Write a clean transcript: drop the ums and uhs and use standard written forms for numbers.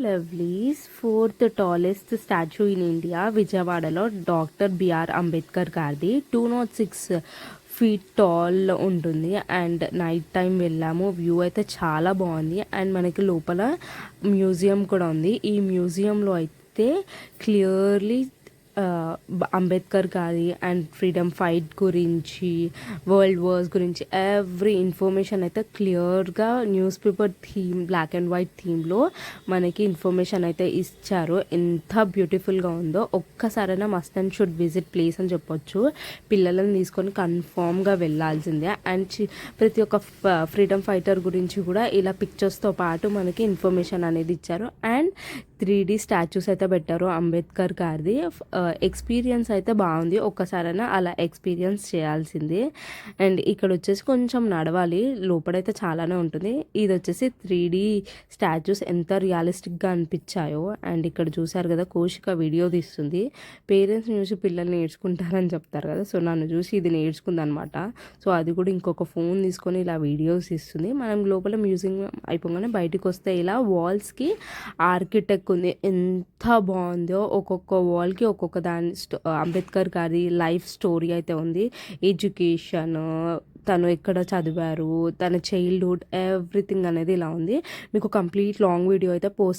Lovelies fourth tallest statue in India విజయవాడలో doctor BR Ambedkar గారిది 206 feet tall ఉంటుంది. And night time వెళ్ళాము, view అయితే చాలా బాగుంది. అండ్ మనకి లోపల మ్యూజియం కూడా ఉంది. ఈ మ్యూజియంలో అయితే క్లియర్లీ అంబేద్కర్ గారి అండ్ ఫ్రీడమ్ ఫైట్ గురించి, వరల్డ్ వార్స్ గురించి ఎవ్రీ ఇన్ఫర్మేషన్ అయితే క్లియర్గా newspaper theme, black and white థీమ్లో మనకి ఇన్ఫర్మేషన్ అయితే ఇచ్చారు. ఎంత బ్యూటిఫుల్గా ఉందో, ఒక్కసారైనా must and should visit place అని చెప్పొచ్చు. పిల్లలను తీసుకొని కన్ఫామ్గా వెళ్ళాల్సిందే. అండ్ ప్రతి ఒక్క ఫ్రీడమ్ ఫైటర్ గురించి కూడా ఇలా పిక్చర్స్తో పాటు మనకి ఇన్ఫర్మేషన్ అనేది ఇచ్చారు. అండ్ 3D స్టాచ్యూస్ అయితే పెట్టారు అంబేద్కర్ గారిది. ఎక్స్పీరియన్స్ అయితే బాగుంది, ఒక్కసారైనా అలా ఎక్స్పీరియన్స్ చేయాల్సింది. అండ్ ఇక్కడ వచ్చేసి కొంచెం నడవాలి, లోపలైతే చాలానే ఉంటుంది. ఇది వచ్చేసి 3D స్టాచ్యూస్ ఎంత రియలిస్టిక్గా అనిపించాయో. అండ్ ఇక్కడ చూసారు కదా, కౌశిక వీడియో తీస్తుంది. పేరెంట్స్ని చూసి పిల్లలు నేర్చుకుంటారని చెప్తారు కదా, సో నన్ను చూసి ఇది నేర్చుకుందనమాట. సో అది కూడా ఇంకొక ఫోన్ తీసుకొని ఇలా వీడియోస్ ఇస్తుంది. మనం లోపల మ్యూజియం అయిపోగానే బయటకు వస్తే ఇలా వాల్స్కి ఆర్కిటెక్ట్ ఉంది, ఎంత బాగుందో. ఒక్కొక్క వాల్కి ఒక్కొక్క దాని అంబేద్కర్ గారి లైఫ్ స్టోరీ అయితే ఉంది. ఎడ్యుకేషన్, తను ఎక్కడ చదివారు, తన చైల్డ్హుడ్, ఎవ్రీథింగ్ అనేది ఇలా ఉంది. మీకు కంప్లీట్ లాంగ్ వీడియో అయితే పోస్ట్